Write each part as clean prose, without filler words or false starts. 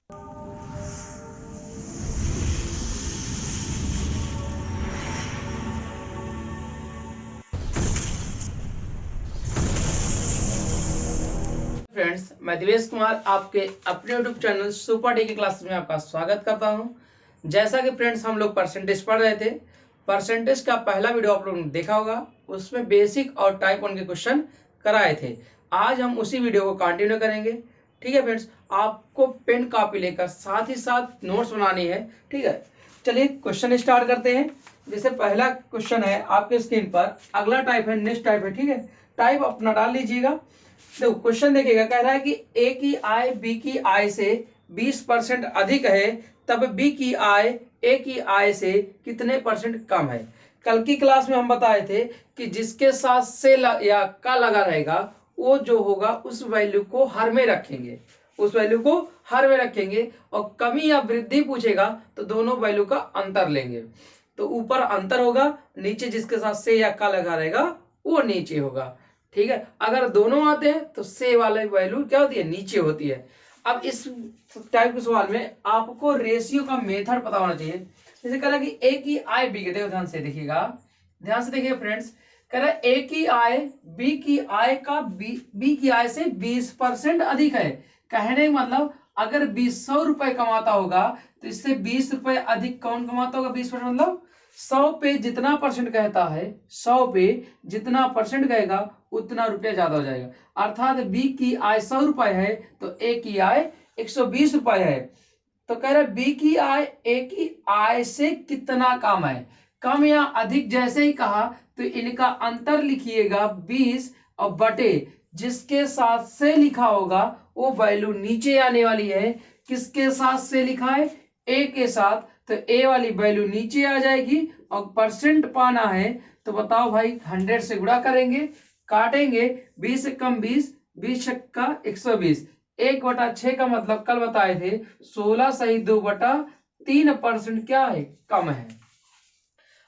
Friends, मैं दिवेश कुमार आपके अपने यूट्यूब चैनल सुपर डी की क्लास में आपका स्वागत करता हूं। जैसा कि फ्रेंड्स हम लोग परसेंटेज पढ़ रहे थे, परसेंटेज का पहला वीडियो आप लोगों ने देखा होगा, उसमें बेसिक और टाइप 1 के क्वेश्चन कराए थे। आज हम उसी वीडियो को कंटिन्यू करेंगे। ठीक है फ्रेंड्स, आपको पेन कॉपी लेकर साथ ही साथ नोट्स बनानी है। ठीक है, चलिए क्वेश्चन स्टार्ट करते हैं। जैसे पहला क्वेश्चन है आपके स्क्रीन पर, अगला टाइप है, नेक्स्ट टाइप है। ठीक है, टाइप अपना डाल लीजिएगा। देखो क्वेश्चन देखिएगा, कह रहा है कि ए की आय बी की आय से 20% अधिक है, तब बी की आय ए की आय से कितने परसेंट कम है। कल की क्लास में हम बताए थे कि जिसके साथ से या का लगा रहेगा वो जो होगा उस वैल्यू को हर में रखेंगे, उस वैल्यू को हर में रखेंगे, और कमी या वृद्धि पूछेगा तो दोनों वैल्यू का अंतर लेंगे। तो ऊपर अंतर होगा, नीचे जिसके साथ से या का लगा रहेगा वो नीचे होगा। ठीक है, अगर दोनों आते हैं तो से वाला वैल्यू क्या होती है, नीचे होती है। अब इस टाइप के सवाल में आपको रेशियो का मेथड पता होना चाहिए। जैसे कह रहा है कि ए की आय बी के, देखो ध्यान से देखिएगा, ध्यान से देखिए फ्रेंड्स, कह रहा है ए की आय बी की आय का बी की आय से 20% अधिक है। कहने का मतलब अगर 100 रुपए कमाता होगा तो इससे 20 रुपए अधिक कौन कमाता होगा, 20%, मतलब 100 पे जितना परसेंट कहता है, 100 पे जितना परसेंट कहेगा उतना रुपया ज्यादा हो जाएगा। अर्थात बी की आय 100 रुपए है तो ए की आय 120 रुपए है। तो कह रहे बी की आय ए की आय से कितना कम है। कम या अधिक जैसे ही कहा तो इनका अंतर लिखिएगा 20, और बटे जिसके साथ से लिखा होगा वो वैल्यू नीचे आने वाली है। किसके साथ से लिखा है, ए के साथ, तो ए वाली वैल्यू नीचे आ जाएगी। और परसेंट पाना है तो बताओ भाई, 100 से गुणा करेंगे, काटेंगे, 20 से कम 20, 20 छक्का 120, 1/6 का मतलब कल बताए थे 16 सही 2/3% क्या है, कम है।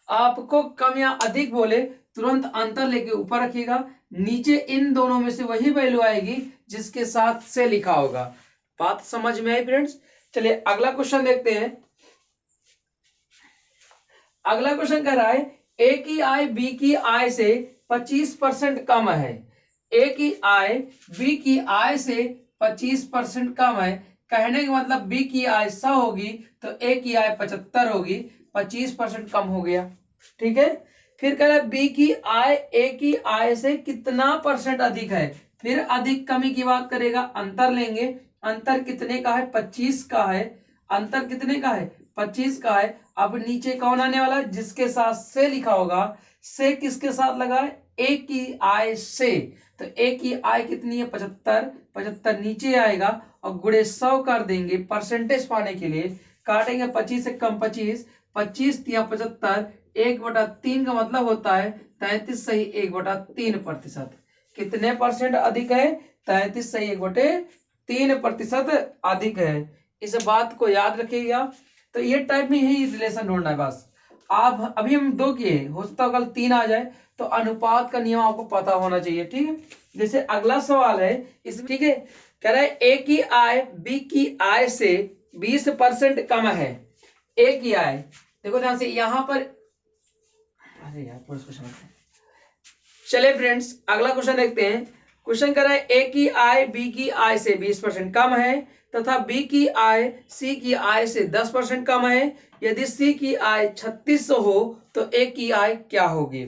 आपको कम या अधिक बोले तुरंत अंतर लेके ऊपर रखिएगा, नीचे इन दोनों में से वही वैल्यू आएगी जिसके साथ से लिखा होगा। बात समझ में आई फ्रेंड्स? चलिए अगला क्वेश्चन देखते हैं। अगला क्वेश्चन कह रहा है ए की आय बी की आय से 25% कम है। ए की आय बी की आय से 25% कम है। कहने का मतलब बी की आय 100 होगी तो ए की आय 75 होगी, 25% कम हो गया। ठीक है, फिर कह रहा है बी की आय ए की आय से कितना परसेंट अधिक है। फिर अधिक कमी की बात करेगा, अंतर लेंगे, अंतर कितने का है, 25 का है। अंतर कितने का है, 25 का है। अब नीचे कौन आने वाला है, जिसके साथ से लिखा होगा, से किसके साथ लगा है, ए की आय से, तो ए की आय कितनी है, 75, 75 नीचे आएगा और गुणे 100 कर देंगे परसेंटेज पाने के लिए, काटेंगे 25 से कम 25, 25 या 75, 1/3 का मतलब होता है 33 सही 1/3%। कितने परसेंट अधिक है, 33 सही 1/3% अधिक है। इस बात को याद रखिएगा। तो ये टाइप में ही रिलेशन ढूंढना है बस। आप अभी हम 2 किए, हो सकता है कल 3 आ जाए, तो अनुपात का नियम आपको पता होना चाहिए। ठीक है, जैसे अगला सवाल है इस, ठीक है, कह रहा है ए की आय बी की आय से 20% कम है। ए की आय, देखो ध्यान से यहां पर, अरे यार चले फ्रेंड्स अगला क्वेश्चन देखते हैं। क्वेश्चन कर रहा है ए की आय बी की आय से 20% कम है तथा बी की आय सी की आय से 10% कम है। यदि सी की आय 3600 हो तो ए की आय क्या होगी।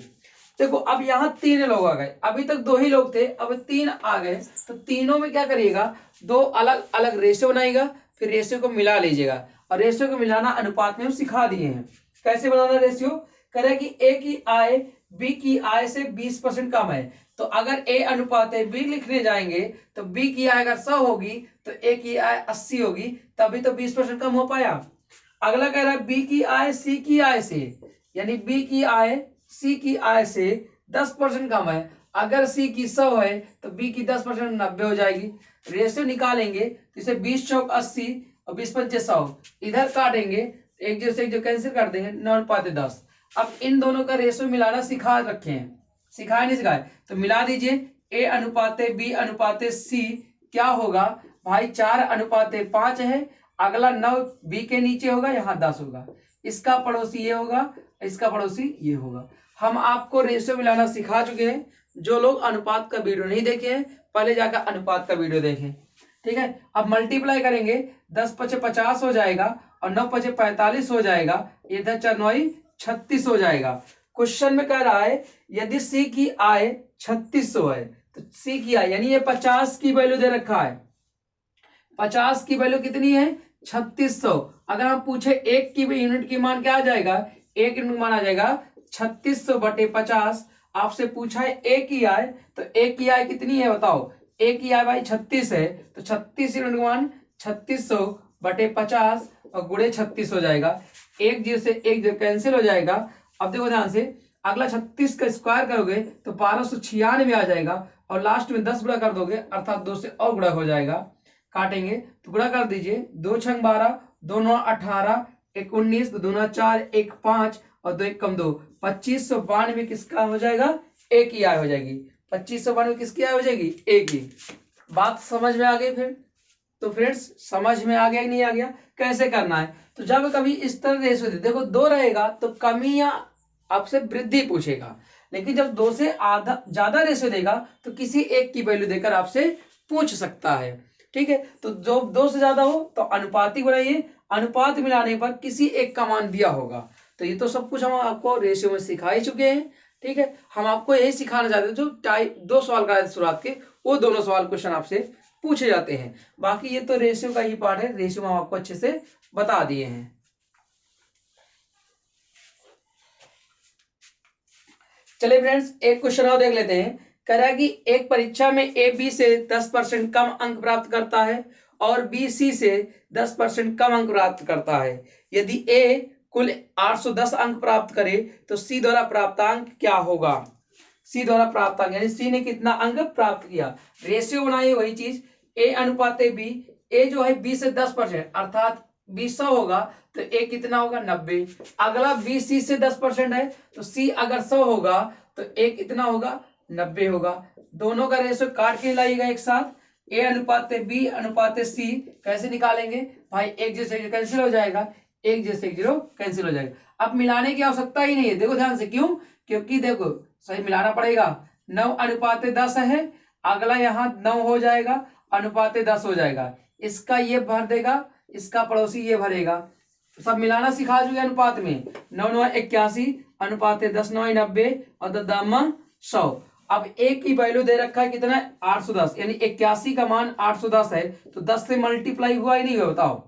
देखो अब यहाँ 3 लोग आ गए, अभी तक 2 ही लोग थे, अब 3 आ गए, तो तीनों में क्या करिएगा, 2 अलग अलग रेशियो बनाइएगा, फिर रेशियो को मिला लीजिएगा। और रेशियो को मिलाना अनुपात में हम सिखा दिए हैं, कैसे बनाना रेशियो। करें कि ए की आय बी की आय से 20% कम है, तो अगर ए अनुपात है बी लिखने जाएंगे तो बी की आय अगर 100 होगी तो ए की आय 80 होगी, तभी तो 20% कम हो पाया। अगला कह रहा है बी की आय सी की आय से, यानी बी की आय सी की आय से 10% कम है। अगर सी की 100 है तो बी की 10% 90 हो जाएगी। रेशियो निकालेंगे तो इसे 20 चौक 80 और 20 पंचे 100, इधर काटेंगे, एक जैसे एक जो कैंसिल कर देंगे, 9/10। अब इन दोनों का रेशियो मिलाना सिखा रखे हैं, सिखाए नहीं सिखाए, तो मिला दीजिए। ए अनुपाते बी अनुपाते सी क्या होगा भाई, 4/5 है, अगला 9 बी के नीचे होगा, यहाँ 10 होगा, इसका पड़ोसी ये होगा, इसका पड़ोसी ये होगा। हम आपको रेशियो मिलाना सिखा चुके हैं। जो लोग अनुपात का वीडियो नहीं देखे हैं, पहले जाकर अनुपात का वीडियो देखें, ठीक है। अब मल्टीप्लाई करेंगे, 10 पचे 50 हो जाएगा और 9 पचे 45 हो जाएगा, इधर 4 9 36 हो जाएगा। क्वेश्चन में कह रहा है यदि सी की आय 3600 है, तो सी की आय यानी ये 50 की वैल्यू दे रखा है, 50 की वैल्यू कितनी है 3600। अगर हम पूछे एक की यूनिट की मान क्या आ जाएगा, एक यूनिट मान आ जाएगा 3600 बटे 50। आपसे पूछा है एक की आय, तो एक की आय कितनी है बताओ, एक की आय भाई 36 है, तो 36 यूनिट मान 3600 बटे 50 और गुणे 36 हो जाएगा। एक जीरो से एक जीरो कैंसिल हो जाएगा। अब देखो ध्यान से, अगला 36 का स्क्वायर करोगे तो 1296 आ जाएगा और लास्ट में 10 गुणा कर दोगे अर्थात 2 से और गुणा हो जाएगा। काटेंगे तो गुणा कर दीजिए, 2 छंग 12, 2 9 18, 1 19, 2 दूना 4, 1 5 और 2 1 कम 2, 2592 किसका हो जाएगा, एक ही आय हो जाएगी। 2592 किसकी आय हो जाएगी, एक ही। बात समझ में आ गई फिर? तो फ्रेंड्स समझ में आ गया कि नहीं आ गया, कैसे करना है? तो जब कभी इस तरह रेशियो दे, देखो 2 रहेगा तो कमी या आपसे वृद्धि पूछेगा, लेकिन जब 2 से आधा ज्यादा रेशियो देगा तो किसी एक की वैल्यू देकर आपसे पूछ सकता है, ठीक है। तो जो 2 से ज्यादा हो तो अनुपातिक बनाइए, अनुपात मिलाने पर किसी एक का मान दिया होगा। तो ये तो सब कुछ हम आपको रेशियो में सिखा ही चुके हैं, ठीक है। हम आपको यही सिखाना चाहते हैं, जो टाइप 2 सवाल कराए थे शुरुआत के, वो दोनों सवाल क्वेश्चन आपसे पूछे जाते हैं। बाकी ये तो रेशियो का ही पार्ट है, रेशियो हम आपको अच्छे से बता दिए हैं। चलिए फ्रेंड्स एक क्वेश्चन और देख लेते हैं। कह रहा है कि एक परीक्षा में ए बी से 10% कम अंक प्राप्त करता है और बी सी से 10% कम अंक प्राप्त करता है। यदि ए कुल 810 अंक प्राप्त करे तो सी द्वारा प्राप्तांक क्या होगा। सी द्वारा प्राप्तांक यानी सी ने कितना अंक प्राप्त किया। रेशियो बनाइए वही चीज, ए अनुपात बी। ए जो है बी से 10% अर्थात बी 100 होगा तो ए कितना होगा 90। अगला बी सी से 10% है तो सी अगर 100 होगा तो ए कितना होगा 90 होगा। दोनों का रेशियो काट के लाइएगा एक साथ, ए अनुपात बी अनुपात सी कैसे निकालेंगे भाई, एक जैसे कैंसिल हो जाएगा, एक जैसे जीरो कैंसिल हो जाएगा। अब मिलाने की आवश्यकता ही नहीं है, देखो ध्यान से, क्यों, क्योंकि देखो सही मिलाना पड़ेगा। 9 अनुपात 10 है, अगला यहाँ 9 हो जाएगा, अनुपात 10 हो जाएगा, इसका ये भर देगा, इसका पड़ोसी ये भरेगा। सब मिलाना सिखा चुके अनुपात में। 9 9 81, अनुपात 10 9 90 और 10 100। अब एक की वैल्यू दे रखा है कितना है 810, यानी 81 का मान 810 है, तो 10 से मल्टीप्लाई हुआ ही नहीं हुआ बताओ।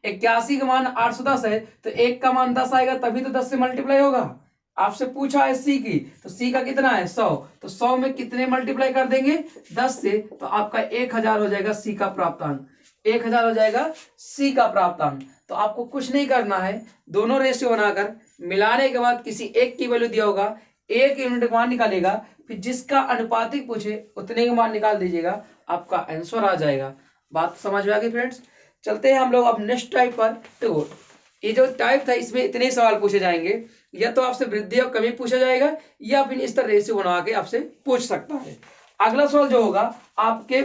81 का मान 810 है तो एक का मान 10 आएगा, तभी तो 10 से मल्टीप्लाई होगा। आपसे पूछा है सी की, तो सी का कितना है 100, तो 100 में कितने मल्टीप्लाई कर देंगे 10 से, तो आपका 1000 हो जाएगा सी का प्राप्तांक, 1000 हो जाएगा सी का प्राप्तांक। तो आपको कुछ नहीं करना है, दोनों रेशियो बनाकर मिलाने के बाद किसी एक की वैल्यू दिया होगा, एक यूनिट मान निकालेगा, फिर जिसका अनुपातिक पूछे उतने का मान निकाल दीजिएगा, आपका आंसर आ जाएगा। बात समझ में आ गई फ्रेंड्स? चलते हैं हम लोग अब नेक्स्ट टाइप पर। तो ये जो टाइप था इसमें इतने सवाल पूछे जाएंगे, या तो आपसे वृद्धि और कमी पूछा जाएगा या फिर इस तरह रेशियो बना के आपसे पूछ सकता है। अगला सवाल जो होगा आपके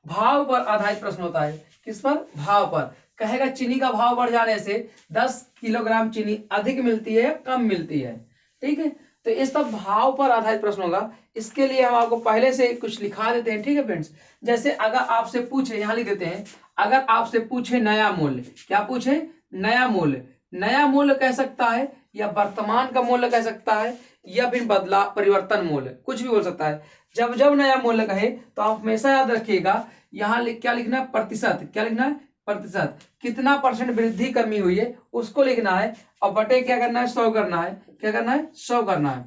भाव पर आधारित प्रश्न होता है। किस पर, भाव पर। कहेगा चीनी का भाव बढ़ जाने से 10 किलोग्राम चीनी अधिक मिलती है या कम मिलती है, ठीक है। तो इस सब भाव पर आधारित प्रश्न होगा। इसके लिए हम आपको पहले से कुछ लिखा देते हैं, ठीक है फ्रेंड्स। जैसे अगर आपसे पूछे, यहां लिख देते हैं, अगर आपसे पूछे नया मूल्य, क्या पूछे, नया मूल्य। नया मूल्य कह सकता है या वर्तमान का मूल्य कह सकता है या फिर बदला परिवर्तन मूल्य, कुछ भी बोल सकता है। जब जब नया मूल्य कहे तो आप हमेशा याद रखिएगा, यहाँ क्या लिखना है, प्रतिशत। क्या लिखना है, प्रतिशत। कितना परसेंट वृद्धि कमी हुई है उसको लिखना है, और बटे क्या करना है 100 करना है। क्या करना है 100 करना है।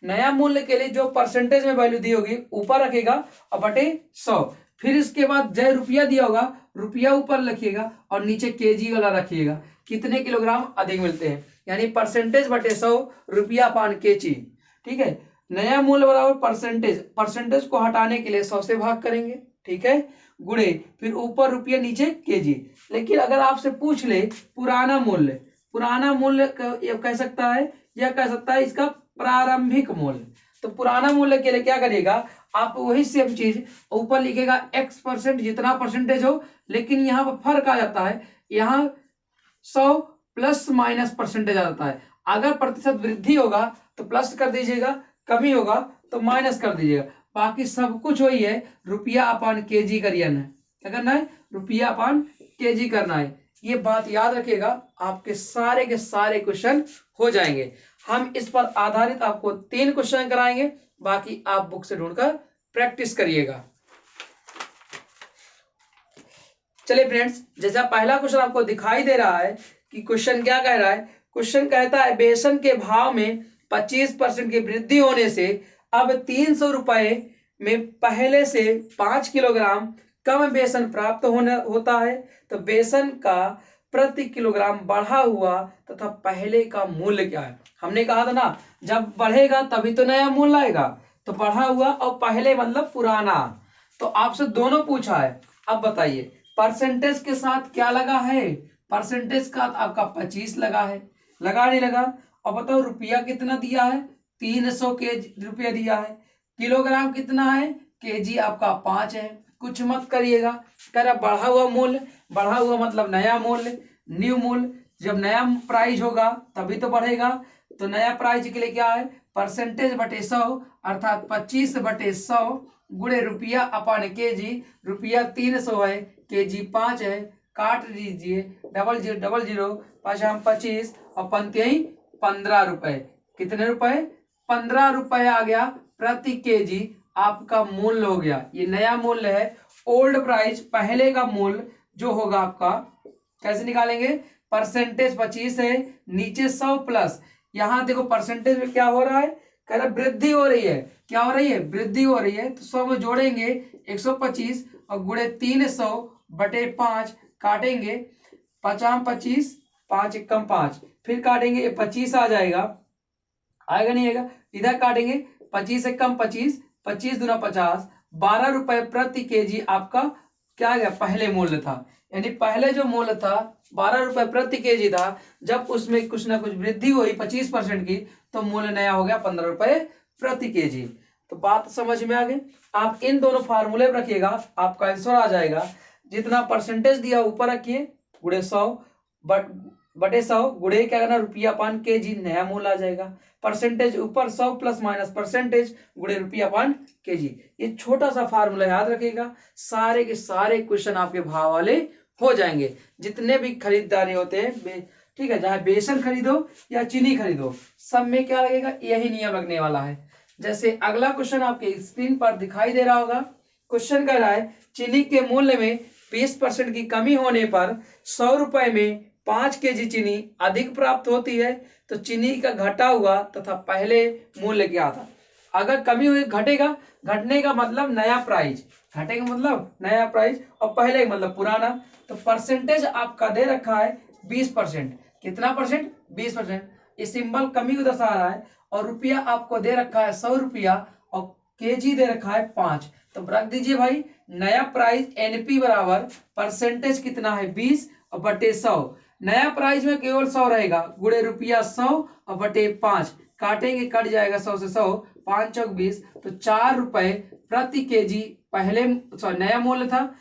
नया मूल्य के लिए जो परसेंटेज में वैल्यू दी होगी ऊपर रखेगा और बटे 100। फिर इसके बाद जय रुपया दिया होगा, रुपया ऊपर लिखिएगा और नीचे केजी वाला रखिएगा, कितने किलोग्राम अधिक मिलते हैं, यानी परसेंटेज बटे 100 रुपया पान केजी, ठीक है। नया मूल्य बराबर परसेंटेज, परसेंटेज को हटाने के लिए 100 से भाग करेंगे, ठीक है, गुणे फिर ऊपर रुपया नीचे केजी। लेकिन अगर आपसे पूछ ले पुराना मूल्य, पुराना मूल्य कह सकता है या कह सकता है इसका प्रारंभिक मूल्य। तो पुराना मूल्य के लिए क्या करिएगा, आप वही सेम चीज ऊपर लिखेगा x% जितना परसेंटेज हो, लेकिन यहाँ पर फर्क आ जाता है, यहाँ 100 प्लस माइनस परसेंटेज आ जाता है। अगर प्रतिशत वृद्धि होगा तो प्लस कर दीजिएगा, कमी होगा तो माइनस कर दीजिएगा, बाकी सब कुछ वही है, रुपया अपन केजी करना है। क्या करना है? रुपया अपन केजी करना है। ये बात याद रखिएगा, आपके सारे के सारे क्वेश्चन हो जाएंगे। हम इस पर आधारित आपको 3 क्वेश्चन कराएंगे, बाकी आप बुक से ढूंढकर प्रैक्टिस करिएगा। चलिए फ्रेंड्स, जैसा पहला क्वेश्चन आपको दिखाई दे रहा है कि क्वेश्चन क्या कह रहा है। क्वेश्चन कहता है बेसन के भाव में 25% की वृद्धि होने से अब 300 रुपए में पहले से 5 किलोग्राम कम बेसन प्राप्त होता है, तो बेसन का प्रति किलोग्राम बढ़ा हुआ तथा पहले का मूल्य क्या है। हमने कहा था ना, जब बढ़ेगा तभी तो नया मूल्य आएगा, तो बढ़ा हुआ और पहले मतलब पुराना। तो आपसे दोनों पूछा है। अब बताइए परसेंटेज के साथ क्या लगा है, परसेंटेज का आपका 25 लगा है, लगा नहीं लगा। और बताओ रुपया कितना दिया है, 300 रुपया दिया है। किलोग्राम कितना है, केजी आपका 5 है। कुछ मत करिएगा, कह रहा बढ़ा हुआ मूल्य, बढ़ा हुआ मतलब नया मूल्य, न्यू मूल्य। जब नया प्राइस होगा तभी तो बढ़ेगा, तो नया प्राइस के लिए क्या है, परसेंटेज बटे 100 अर्थात 25 बटे 100 गुणे रुपया अपन केजी। रुपया 300 है, केजी 5 है, काट दीजिए, 0000 5 25 और 15 रुपए। कितने रुपए, 15 रुपए आ गया प्रति केजी आपका मूल्य हो गया। ये नया मूल्य है, ओल्ड प्राइस पहले का मूल्य जो होगा आपका। कैसे निकालेंगे, परसेंटेज 25 है, नीचे 100 प्लस, यहाँ देखो परसेंटेज में क्या हो रहा है, कह रहा वृद्धि हो रही है। क्या हो रही है, वृद्धि हो रही है, तो 100 में जोड़ेंगे 125 और गुणे 300 बटे 5, काटेंगे 5 25 5 एकम 5, फिर काटेंगे, ये 25 आ जाएगा, आएगा नहीं आएगा, इधर काटेंगे 25 एकम 25, 25 दूना 50, 12 रुपए प्रति केजी आपका क्या गया, पहले मूल्य था। यानी पहले जो मूल्य था 12 रुपए प्रति केजी था, जब उसमें कुछ ना कुछ वृद्धि हुई 25% की, तो मूल्य नया हो गया 15 रुपए प्रति केजी। तो बात समझ में आ गई। आप इन दोनों फार्मूले रखिएगा, आपका आंसर आ जाएगा। जितना परसेंटेज दिया ऊपर रखिए, गुणे 100 बटे 100 गुणे क्या करना, रुपया पान केजी, नया मूल्य आ जाएगा। परसेंटेज ऊपर 100 प्लस माइनस परसेंटेज गुणे रुपया पान केजी। ये छोटा सा फार्मूला याद रखिएगा, सारे के सारे क्वेश्चन आपके भाव वाले हो जाएंगे। जितने भी खरीदारी होते हैं, ठीक है, चाहे बेसन खरीदो या चीनी खरीदो, सब में क्या लगेगा, यही नियम लगने वाला है। जैसे अगला क्वेश्चन आपके स्क्रीन पर दिखाई दे रहा होगा। क्वेश्चन कह रहा है चीनी के मूल्य में 20% की कमी होने पर 100 रुपए में 5 केजी चीनी अधिक प्राप्त होती है, तो चीनी का घटा हुआ तथा पहले मूल्य क्या था। अगर कमी हुई, घटेगा, घटने का मतलब नया प्राइस, घटेगा मतलब नया प्राइस, और पहले मतलब पुराना। तो परसेंटेज आपका दे रखा है 20%। कितना परसेंट, 20%। ये सिंबल कमी को दर्शा रहा है। और रुपया आपको दे रखा है 100 रुपया और केजी दे रखा है 5। तो रख दीजिए भाई, नया प्राइस एनपी बराबर परसेंटेज कितना है 20 और बटे 100। नया प्राइस में केवल 100 रहेगा, गुणे रुपया 100 और बटे 5, काटेंगे, कट जाएगा 100 से 100, 5 चौक 20, तो 4 रुपए प्रति केजी पहले नया मूल्य था।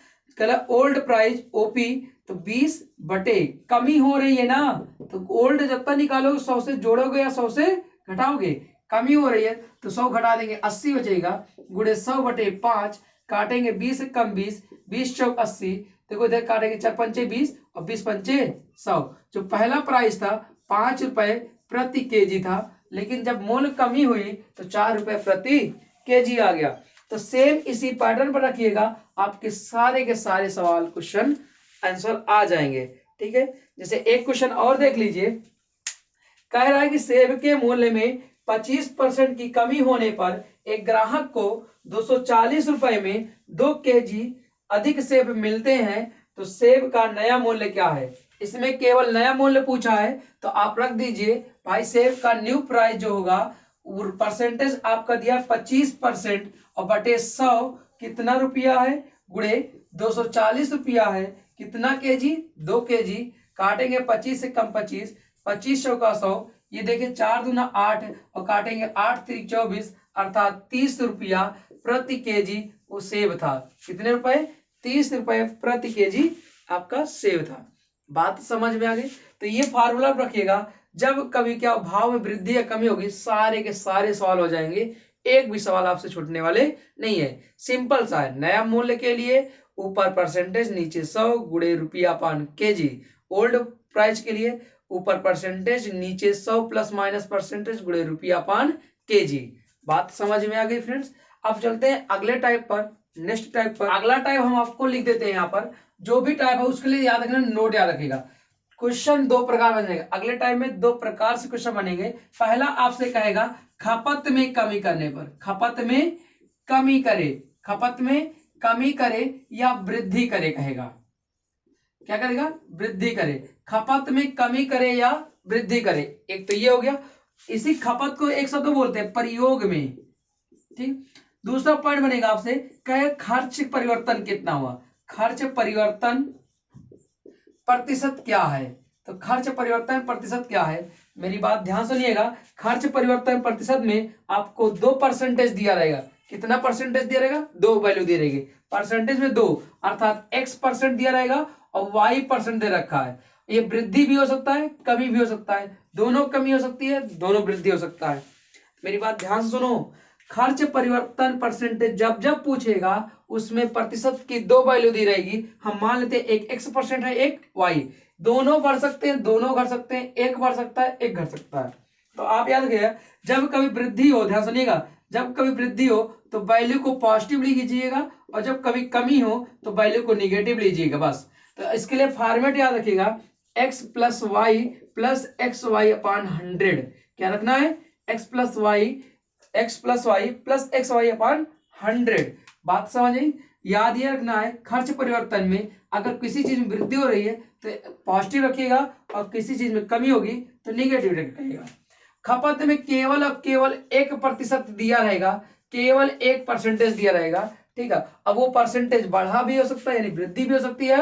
ओल्ड प्राइस ओपी, तो 20 बटे कमी हो रही है ना, तो ओल्ड जब तक निकालोगे 100 से जोड़ोगे या 100 से घटाओगे, कमी हो रही है तो 100 घटा देंगे, 80 बचेगा, गुणे 100 बटे 5, काटेंगे 20 कम 20, 20 चौक 80, देखो इधर काटेंगे 4 पंचे 20 और 20 पंचे 100। जो पहला प्राइस था 5 रुपए प्रति केजी था, लेकिन जब मूल्य कमी हुई तो 4 रुपए प्रति केजी आ गया। तो सेम इसी पैटर्न पर रखिएगा, आपके सारे के सारे सवाल क्वेश्चन आंसर आ जाएंगे। ठीक है, जैसे एक क्वेश्चन और देख लीजिए। कह रहा है कि सेब के मूल्य में 25% की कमी होने पर एक ग्राहक को 240 रुपए में 2 केजी अधिक सेब मिलते हैं, तो सेब का नया मूल्य क्या है। इसमें केवल नया मूल्य पूछा है, तो आप रख दीजिए भाई सेब का न्यू प्राइस जो होगा, परसेंटेज आपका दिया 25% और बटे 100 कितना रुपया है, गुणे 240 रुपया है, कितना केजी, 2 केजी, काटेंगे 25 से कम 25, 25 का 100, ये देखिए 4 दूना 8 और काटेंगे 8 3 24 अर्थात 30 रुपया प्रति केजी वो सेब था। कितने रुपए? 30 रुपए प्रति केजी आपका सेब था। बात समझ में आ गई? तो ये फार्मूला रखिएगा, जब कभी क्या भाव में वृद्धि या कमी होगी सारे के सारे सवाल हो जाएंगे, एक भी सवाल आपसे छूटने वाले नहीं है। सिंपल सा है। नया मूल्य के लिए ऊपर परसेंटेज, नीचे 100 गुणे रुपया पान केजी। ओल्ड प्राइस के लिए ऊपर परसेंटेज, नीचे 100 प्लस माइनस परसेंटेज गुणे रुपया पान केजी। बात समझ में आ गई फ्रेंड्स? अब चलते हैं अगले टाइप पर, नेक्स्ट टाइप पर। अगला टाइप हम आपको लिख देते हैं यहाँ पर। जो भी टाइप है उसके लिए याद रखना, नोट याद रखिएगा। क्वेश्चन दो प्रकार बनेगा अगले टाइम में, दो प्रकार से क्वेश्चन बनेंगे। पहला आपसे कहेगा खपत में कमी करने पर, खपत में कमी करे, खपत में कमी करे या वृद्धि करे कहेगा। क्या करेगा? वृद्धि करे। खपत में कमी करे या वृद्धि करे, एक तो ये हो गया। इसी खपत को एक शब्द बोलते हैं प्रयोग में, ठीक। दूसरा पॉइंट बनेगा आपसे, कहे खर्च परिवर्तन कितना हुआ, खर्च परिवर्तन प्रतिशत क्या है। तो खर्च परिवर्तन प्रतिशत क्या है, मेरी बात ध्यान सुनिएगा। खर्च परिवर्तन प्रतिशत में आपको 2% दिया रहेगा। कितना परसेंटेज दिया रहेगा? 2 वैल्यू दी रहेगी। परसेंटेज में 2, अर्थात x% दिया रहेगा और y% दे रखा है। ये वृद्धि भी हो सकता है, कमी भी हो सकता है, दोनों कमी हो सकती है, दोनों वृद्धि हो सकता है। मेरी बात ध्यान से सुनो। खर्च परिवर्तन परसेंटेज जब जब पूछेगा उसमें प्रतिशत की 2 वैल्यू दी रहेगी। हम मान लेते हैं एक x% है, एक y, दोनों बढ़ सकते हैं, दोनों घट सकते हैं, एक बढ़ सकता है, एक घट सकता है। तो आप याद रखिएगा, जब कभी वृद्धि हो, ध्यान सुनिएगा, जब कभी वृद्धि हो तो वैल्यू को पॉजिटिव लीजिएगा और जब कभी कमी हो तो वैल्यू को निगेटिव लीजिएगा, बस। तो इसके लिए फॉर्मेट याद रखिएगा, x plus y plus x y upon 100। क्या रखना है? x plus y plus x y upon 100। बात समझ आई? याद ये रखना है, खर्च परिवर्तन में अगर किसी चीज में वृद्धि हो रही है तो पॉजिटिव रखिएगा और किसी चीज में कमी होगी तो निगेटिव रखिएगा। खपत में केवल और केवल 1% दिया रहेगा, केवल 1% दिया रहेगा, ठीक है। अब वो परसेंटेज बढ़ा भी हो सकता है, यानी वृद्धि भी हो सकती है,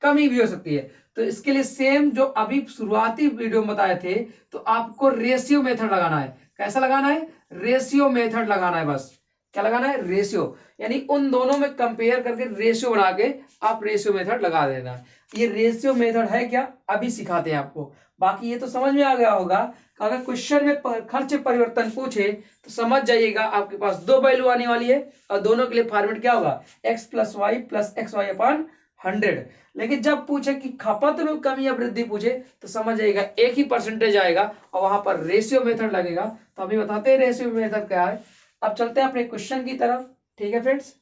कमी भी हो सकती है। तो इसके लिए सेम जो अभी शुरुआती वीडियो में बताए थे, तो आपको रेशियो मेथड लगाना है। कैसा लगाना है? रेशियो मेथड लगाना है, बस। क्या लगाना है? रेशियो, यानी उन दोनों में कंपेयर करके रेशियो बना के आप रेशियो मेथड लगा देना। ये रेशियो मेथड है क्या, अभी सिखाते हैं आपको। बाकी ये तो समझ में आ गया होगा। अगर क्वेश्चन में खर्च परिवर्तन पूछे तो समझ जाइएगा, आपके पास 2 वैल्यू आने वाली है और दोनों के लिए फॉर्मेट क्या होगा? x plus y plus x y upon 100। लेकिन जब पूछे कि खपत में कमी या वृद्धि पूछे तो समझ जाइएगा एक ही परसेंटेज आएगा और वहां पर रेशियो मेथड लगेगा। तो अभी बताते हैं रेशियो मेथड क्या है। अब चलते हैं अपने क्वेश्चन की तरफ, ठीक है फ्रेंड्स।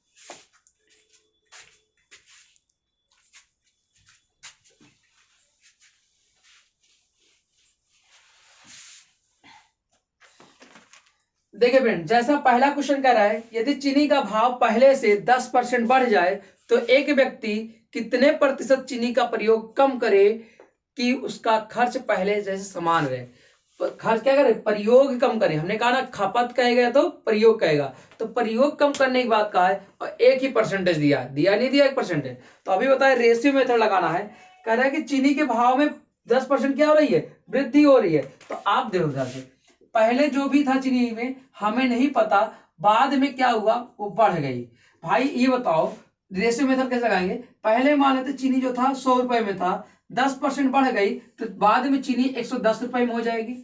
देखिए फ्रेंड, जैसा पहला क्वेश्चन कह रहा है, यदि चीनी का भाव पहले से 10% बढ़ जाए तो एक व्यक्ति कितने प्रतिशत चीनी का प्रयोग कम करे कि उसका खर्च पहले जैसे समान रहे। खर्च क्या करे? प्रयोग कम करे। हमने कहा ना, खपत कहेगा तो प्रयोग कहेगा, तो प्रयोग कम करने की बात कहा है और एक ही परसेंटेज दिया नहीं दिया 1%। तो अभी बताए रेशियो मेथड लगाना है। कह रहा है कि चीनी के भाव में 10% क्या हो रही है? वृद्धि हो रही है। तो आप देखो ध्यान से, पहले जो भी था चीनी में हमें नहीं पता, बाद में क्या हुआ वो बढ़ गई। भाई ये बताओ रेशियो मेथड कैसे लगाएंगे? पहले मान लेते चीनी जो था 100 रुपए में था, 10% बढ़ गई तो बाद में चीनी 110 रुपए में हो जाएगी,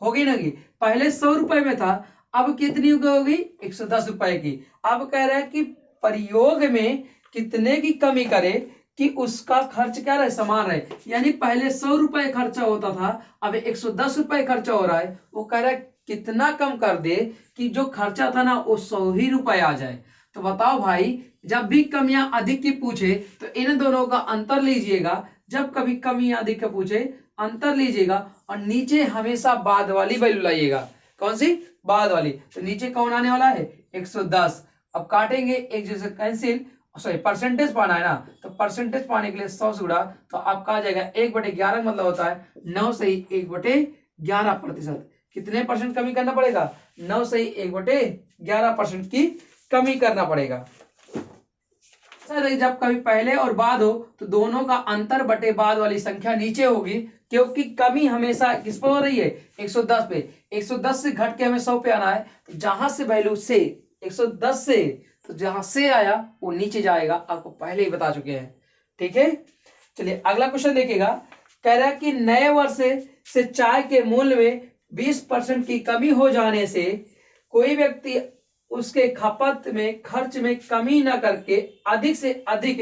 होगी ना? कि पहले 100 रुपए में था, अब कितनी होगी? 110 रुपए की। अब कह रहा है कि प्रयोग में कितने की कमी करे कि उसका खर्च क्या रहे? समान रहे। यानी पहले 100 रुपए खर्चा होता था, अब 110 रुपए खर्चा हो रहा है। वो कह रहा है कितना कम कर दे कि जो खर्चा था ना वो 100 ही रुपए आ जाए। तो बताओ भाई, जब भी कमियां अधिक की पूछे तो इन दोनों का अंतर लीजिएगा। जब कभी कमी अधिक का पूछे अंतर लीजिएगा और नीचे हमेशा बाद वाली वैल्यू लाइएगा। कौन सी? बाद वाली। तो नीचे कौन आने वाला है? 110। अब काटेंगे, एक जैसे कैंसिल, सॉरी परसेंटेज पाना है ना, तो परसेंटेज पाने के लिए 100 से गुणा, तो आपका आ जाएगा 1/11 मतलब होता है 9 से ही 1/11%। कितने परसेंट कमी करना पड़ेगा? 9 से ही 1/11% की कमी करना पड़ेगा। सर जब कभी पहले और बाद हो तो दोनों का अंतर बटे बाद वाली संख्या नीचे होगी, क्योंकि कमी हमेशा किस पर हो रही है? 110 पे। 110 से घट के हमें 100 पे आना है, तो जहां से वैल्यू से 110 से, तो जहां से आया वो नीचे जाएगा, आपको पहले ही बता चुके हैं। ठीक है, चलिए अगला क्वेश्चन देखिएगा। कह रहा है कि नए वर्ष से चाय के मूल्य में 20% की कमी हो जाने से कोई व्यक्ति उसके खपत में खर्च में कमी न करके अधिक से अधिक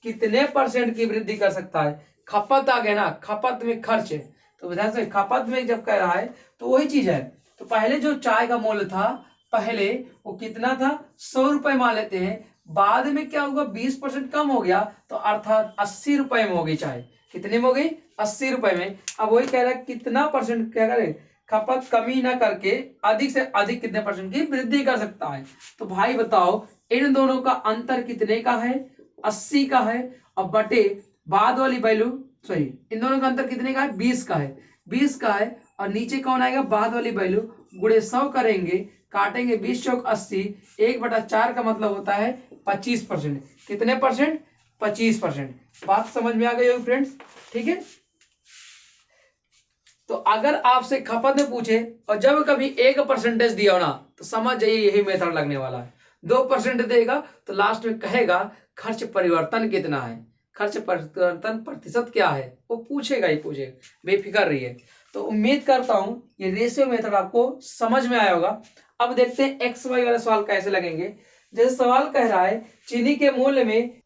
कितने % की वृद्धि कर सकता है। खपत आ गया ना, खपत में खर्च, तो ध्यान से खपत में जब कह रहा है तो वही चीज है। तो पहले जो चाय का मूल्य था, पहले वो कितना था, 100 रुपए मान लेते हैं। बाद में क्या होगा, 20% कम हो गया, तो अर्थात 80 रुपए में हो गई चाय। कितने में हो गई, 80 रुपए में। अब वही कह रहा है कितना % क्या करे, खपत कमी ना करके अधिक से अधिक कितने % की वृद्धि कर सकता है। तो भाई बताओ इन दोनों का अंतर कितने का है, 80 का है, और बटे बाद वाली वैल्यू, सॉरी इन दोनों का अंतर कितने का है, 20 का है, 20 का है। और नीचे कौन आएगा, बाद वाली वैल्यू, गुणे 100 करेंगे, काटेंगे 20 चौक 80, 1/4 का मतलब होता है 25%। कितने %, 25%। बात समझ में आ गई होगी फ्रेंड्स। ठीक है, तो अगर आपसे खपत में पूछे और जब कभी 1% दिया हो ना, तो समझ जाइए यही मेथड लगने वाला है। 2% देगा तो लास्ट में कहेगा खर्च परिवर्तन कितना है, खर्च परिवर्तन प्रतिशत क्या है, वो पूछेगा ही पूछेगा, बेफिक्र रहिए। तो उम्मीद करता हूं ये रेशियो मेथड आपको समझ में आया होगा। अब देखते हैं एक्स वाई वाले सवाल कैसे लगेंगे। जैसे सवाल कह रहा है चीनी के मूल्य में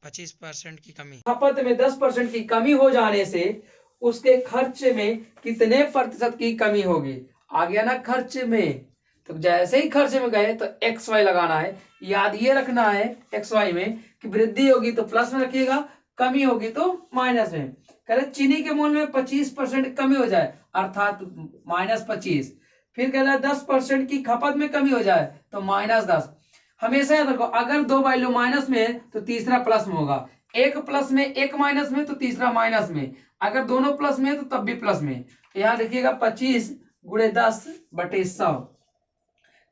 25% की कमी, खपत में 10% की कमी हो जाने से उसके खर्च में कितने % की कमी होगी। आ गया ना खर्च में, तो जैसे ही खर्च में गए तो एक्स वाई लगाना है। याद ये रखना है एक्स वाई में कि वृद्धि होगी तो प्लस में रखिएगा, कमी होगी तो माइनस में। कह रहे चीनी के मूल्य में 25% कमी हो जाए, अर्थात -25। फिर कह रहा है 10% की खपत में कमी हो जाए तो -10। हमेशा याद रखो अगर दो वैल्यू माइनस में है तो तीसरा प्लस में होगा, एक प्लस में एक माइनस में तो तीसरा माइनस में, अगर दोनों प्लस में है तो तब भी प्लस में। यहाँ लिखिएगा 25 गुणे 10/100,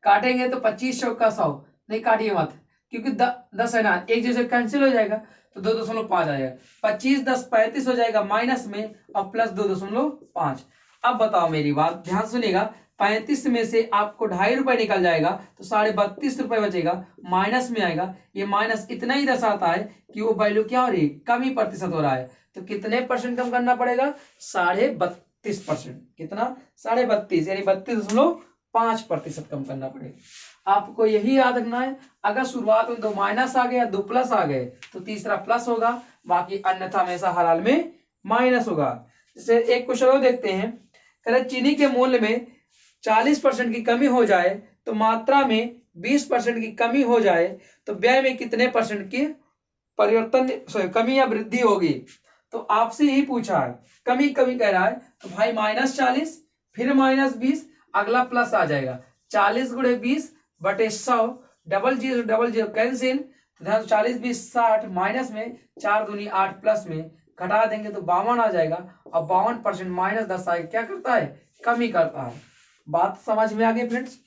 काटेंगे तो 25 चौक का 100, नहीं काटिए मत क्योंकि 10 है ना, एक जैसे कैंसिल हो जाएगा तो 2.5 आ जाएगा, 25 10 35 हो जाएगा माइनस में और प्लस 2.5। अब बताओ मेरी बात ध्यान सुनिएगा, 35 में से आपको 2.5 रुपए निकल जाएगा तो 32.5 रुपए बचेगा, माइनस में आएगा। ये माइनस इतना ही दर्शाता है कि वो वैल्यू क्या हो रही है, कमी प्रतिशत हो रहा है। तो कितने % कम करना पड़ेगा, 32.5%। कितना, 32.5 यानी 32.5% कम करना पड़ेगा। आपको यही याद रखना है, अगर शुरुआत में 2 माइनस आ गया 2 प्लस आ गए तो तीसरा प्लस होगा, बाकी अन्यथा हमेशा हर हाल में माइनस होगा। जैसे एक क्वेश्चन और देखते हैं, कह रहे चीनी के मूल्य में 40% की कमी हो जाए तो मात्रा में 20% की कमी हो जाए तो व्यय में कितने % की परिवर्तन कमी या वृद्धि होगी। तो आपसे यही पूछा है, कमी कमी कह रहा है तो भाई -40 फिर -20, अगला प्लस आ जाएगा, 40 गुणे 20/100, डबल जीरो कैंसिल, तो 40 20 60, माइनस में 4 दूनी 8 प्लस में घटा देंगे तो 52 आ जाएगा, और 52% -10 आएगा, क्या करता है, कमी करता है। बात समझ में आ गई फ्रेंड्स।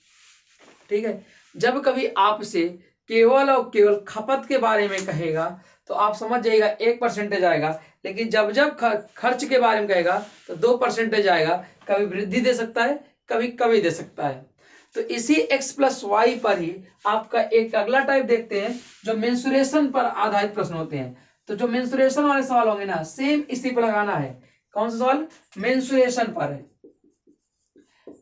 ठीक है, जब कभी आपसे केवल और केवल खपत के बारे में कहेगा तो आप समझ जाइएगा 1% आएगा, लेकिन जब जब खर्च के बारे में कहेगा तो 2% आएगा। कभी वृद्धि दे सकता है, कभी कमी दे सकता है। तो इसी x + y पर ही आपका एक अगला टाइप देखते हैं जो मेंसुरेशन पर आधारित प्रश्न होते हैं। तो जो मेंसुरेशन वाले सवाल होंगे ना, सेम इसी पर लगाना है। कौन सा सवाल, मेंसुरेशन पर है।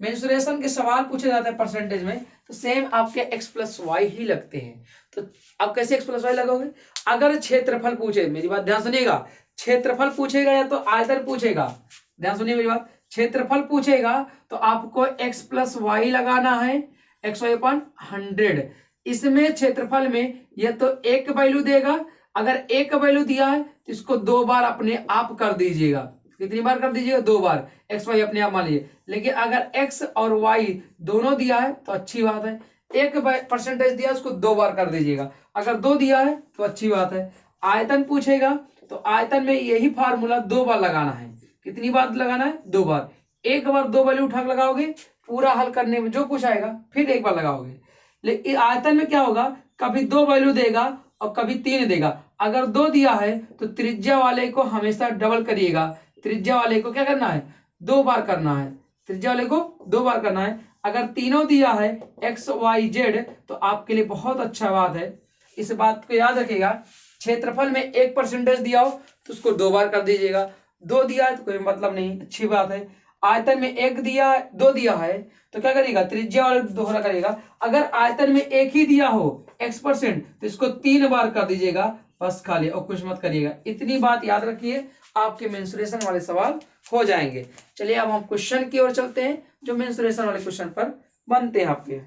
मेंसुरेशन के सवाल पूछे जाते हैं परसेंटेज में, तो सेम आपके x + y ही लगते हैं। तो आप कैसे x + y लगोगे, अगर क्षेत्रफल पूछे, मेरी बात ध्यान सुनिएगा, क्षेत्रफल पूछेगा या तो आयतन पूछेगा, ध्यान सुनिए मेरी बात, क्षेत्रफल पूछेगा तो आपको x + y लगाना है, xy/100। इसमें क्षेत्रफल में यह तो एक वैल्यू देगा, अगर एक वैल्यू दिया है तो इसको 2 बार अपने आप कर दीजिएगा। कितनी बार कर दीजिएगा, 2 बार, एक्स वाई अपने आप मान लीजिए। लेकिन अगर एक्स और वाई दोनों दिया है तो अच्छी बात है, 1% दिया उसको 2 बार कर दीजिएगा, अगर 2 दिया है तो अच्छी बात है। आयतन पूछेगा तो आयतन में यही फार्मूला 2 बार लगाना है। कितनी बार लगाना है, 2 बार। एक बार 2 वैल्यू उठा लगाओगे, पूरा हल करने में जो कुछ आएगा फिर एक बार लगाओगे। लेकिन आयतन में क्या होगा, कभी 2 वैल्यू देगा और कभी 3 देगा। अगर 2 दिया है तो त्रिज्या वाले को हमेशा डबल करिएगा, त्रिज्या वाले को क्या करना है, 2 बार करना है, त्रिज्या वाले को 2 बार करना है। अगर तीनों दिया है एक्स वाई जेड तो आपके लिए बहुत अच्छा बात है, इस बात को याद रखिएगा। क्षेत्रफल में 1% दिया हो तो उसको 2 बार कर दीजिएगा, 2 दिया है तो कोई मतलब नहीं, अच्छी बात है। आयतन में 1 दिया है, 2 दिया है तो क्या करेगा, त्रिज्या और दोहरा करेगा। अगर आयतन में 1 ही दिया हो x% तो इसको 3 बार कर दीजिएगा, बस खाली, और कुछ मत करिएगा। इतनी बात याद रखिए, आपके मेंसुरेशन वाले सवाल हो जाएंगे। चलिए अब हम क्वेश्चन की ओर चलते हैं जो मेंसुरेशन वाले क्वेश्चन पर बनते हैं आपके।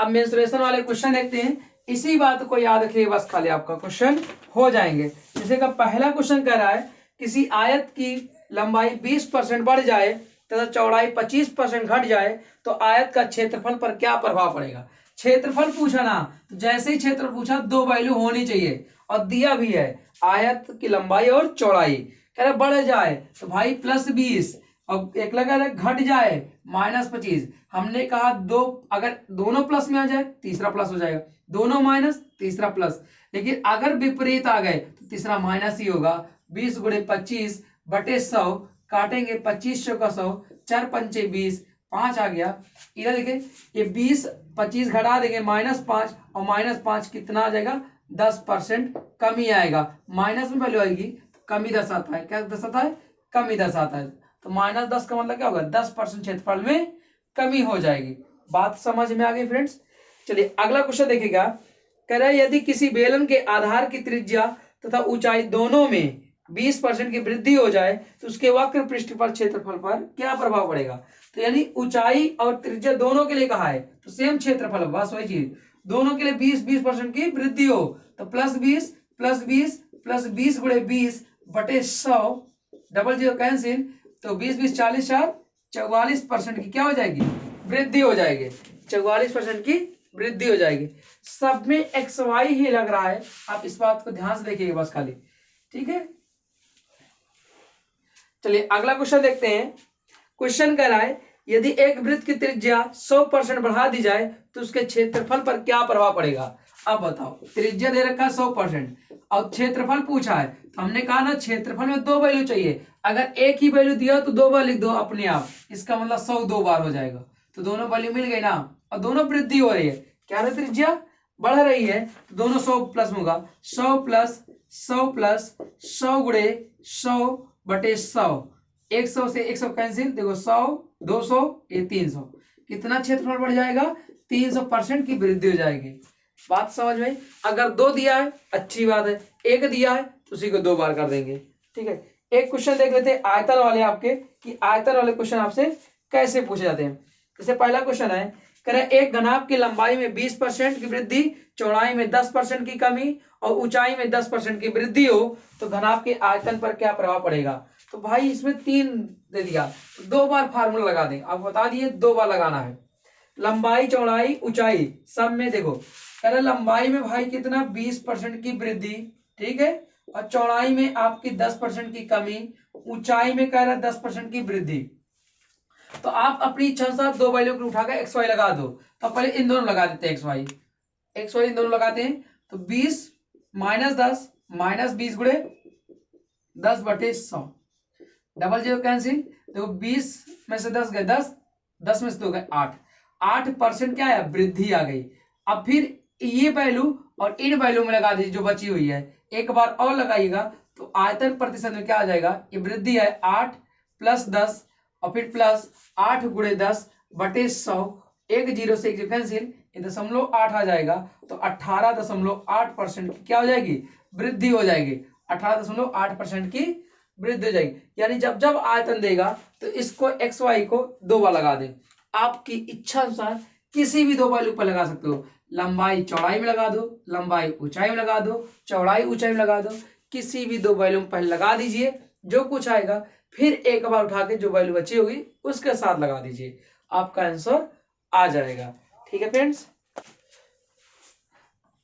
अब मेंसुरेशन वाले क्वेश्चन देखते हैं, इसी बात को याद रखिए, बस खाली आपका क्वेश्चन हो जाएंगे। जैसे का पहला क्वेश्चन कह रहा है किसी आयत की लंबाई 20% बढ़ जाए तथा चौड़ाई 25% घट जाए तो आयत का क्षेत्रफल पर क्या प्रभाव पड़ेगा। क्षेत्रफल पूछा ना, तो जैसे ही क्षेत्र पूछा 2 वैल्यू होनी चाहिए, और दिया भी है आयत की लंबाई और चौड़ाई। कह रहे बढ़ जाए तो भाई +20, और एक लगा रहा घट जाए -25। हमने कहा दो, अगर दोनों प्लस में आ जाए तीसरा प्लस हो जाएगा, दोनों माइनस तीसरा प्लस, लेकिन अगर विपरीत आ गए तो तीसरा माइनस ही होगा। 20 × 25 / 100, काटेंगे 25 का 100, 4 × 5 = 20, 5 आ गया। इधर देखिए ये 20 25 घटा देंगे -5, और -5 कितना आ जाएगा, 10% कमी आएगा। माइनस में वैल्यू आएगी तो कमी दर्शाता है, क्या दर्शाता है, कमी दर्शाता है। तो -10 का मतलब क्या होगा, 10% क्षेत्रफल में कमी हो जाएगी। बात समझ में आ गई फ्रेंड्स। चलिए अगला क्वेश्चन देखिएगा, कह रहा है यदि किसी बेलन के आधार की त्रिज्या तथा ऊंचाई दोनों में 20% की वृद्धि हो जाए तो उसके वक्र पृष्ठ पर क्षेत्रफल पर क्या प्रभाव पड़ेगा। तो यानी ऊंचाई और त्रिज्या दोनों के लिए कहा है तो सेम क्षेत्रफल, बस वही चीज, दोनों के लिए 20% की वृद्धि हो तो +20 +20 +20 × 20 / 100, डबल जीरो कैंसिल, तो 20 20 40 4, 44% की क्या हो जाएगी, वृद्धि हो जाएगी। 44% की वृद्धि हो जाएगी। सब में एक्स वाई ही लग रहा है, आप इस बात को ध्यान से देखिएगा बस खाली, ठीक है। चलिए अगला क्वेश्चन देखते हैं। क्वेश्चन कह रहा है यदि एक वृत्त की त्रिज्या 100% बढ़ा दी जाए तो उसके क्षेत्रफल पर क्या प्रभाव पड़ेगा। अब बताओ, त्रिज्या दे रखा है 100% और क्षेत्रफल पूछा है, तो हमने कहा ना क्षेत्रफल में 2 वैल्यू चाहिए। अगर एक ही वैल्यू दिया तो 2 बार लिख दो अपने आप, इसका मतलब 100 2 बार हो जाएगा। तो दोनों वैल्यू मिल गई ना, और दोनों वृद्धि हो रही है, क्या है, त्रिज्या बढ़ रही है तो दोनों 100 प्लस होगा, 100 + 100 + 100 × 100 / 100, 100 से 100 कैंसिल, देखो 100 200 ये 300, कितना क्षेत्रफल बढ़ जाएगा, 300% की वृद्धि हो जाएगी। बात समझ में। अगर 2 दिया है अच्छी बात है, 1 दिया है तो उसी को 2 बार कर देंगे, ठीक है। एक क्वेश्चन देख लेते हैं आयतन वाले आपके, कि आयतन वाले क्वेश्चन आपसे कैसे पूछे जाते हैं। जैसे पहला क्वेश्चन है, कह रहे एक घनाभ की लंबाई में 20% की वृद्धि, चौड़ाई में 10% की कमी और ऊंचाई में 10% की वृद्धि हो तो घनाभ के आयतन पर क्या प्रभाव पड़ेगा। तो भाई इसमें 3 दे दिया तो 2 बार फार्मूला लगा दें, आप बता दिए 2 बार लगाना है। लंबाई चौड़ाई ऊंचाई सब में देखो, कह रहे लंबाई में भाई कितना 20% की वृद्धि, ठीक है, और चौड़ाई में आपकी 10% की कमी, ऊंचाई में कह रहा है 10% की वृद्धि। तो आप अपनी इच्छा अनुसार 2 वैल्यू को उठाकर एक्स वाई लगा दो। तो पहले इन दोनों लगा देते हैं, एक्स वाई इन दोनों लगाते हैं। तो 20 - 10 -20 × 10 / 100, डबल जीरो कैंसिल, देखो 20 में से 10 गए 10, 10 में से 2 गए 8, 8% क्या है, वृद्धि आ गई। अब फिर ये वैल्यू और इन वैल्यू में लगा दीजिए जो बची हुई है, एक बार और लगाइएगा तो आयतन प्रतिशत में क्या आ जाएगा, ये वृद्धि है 8 + 10 और फिर +8 × 10 / 100, 1 0 से 1 कैंसिल, ये 0.8 आ जाएगा। तो 18.8% की क्या हो जाएगी, वृद्धि हो जाएगी। 18.8% की वृद्धि हो जाएगी। यानी जब जब आयतन देगा तो इसको एक्स वाई को 2 बार लगा दें। आपकी इच्छा अनुसार किसी भी 2 वैल्यू पर लगा सकते हो, लंबाई चौड़ाई में लगा दो, लंबाई ऊंचाई में लगा दो, चौड़ाई ऊंचाई में लगा दो, किसी भी 2 वैल्यू में पहले लगा दीजिए, जो कुछ आएगा फिर एक बार उठा के जो वैल्यू बची होगी उसके साथ लगा दीजिए, आपका आंसर आ जाएगा। ठीक है फ्रेंड्स।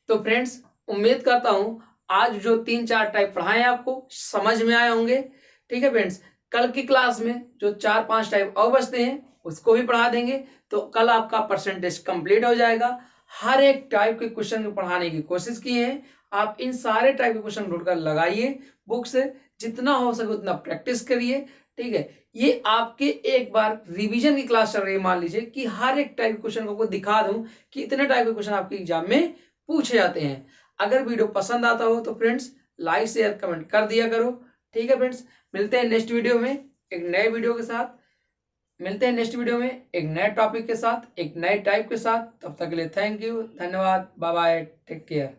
तो फ्रेंड्स उम्मीद करता हूं आज जो 3-4 टाइप पढ़ाए आपको समझ में आए होंगे। ठीक है फ्रेंड्स, कल की क्लास में जो 4-5 टाइप और बचते हैं उसको भी पढ़ा देंगे, तो कल आपका परसेंटेज कंप्लीट हो जाएगा। हर एक टाइप के क्वेश्चन को पढ़ाने की कोशिश किए हैं। आप इन सारे टाइप के क्वेश्चन ढूंढकर लगाइए बुक से, जितना हो सके उतना प्रैक्टिस करिए। ठीक है। ये आपके एक बार रिवीजन की क्लास चल रही है, मान लीजिए कि हर एक टाइप के क्वेश्चन को दिखा दूं कि इतने टाइप के क्वेश्चन आपके एग्जाम में पूछे जाते हैं। अगर वीडियो पसंद आता हो तो फ्रेंड्स लाइक शेयर कमेंट कर दिया करो। ठीक है फ्रेंड्स, मिलते हैं नेक्स्ट वीडियो में एक नए वीडियो के साथ, मिलते हैं नेक्स्ट वीडियो में एक नए टॉपिक के साथ, एक नए टाइप के साथ। तब तक के लिए थैंक यू, धन्यवाद, बाय बाय, टेक केयर।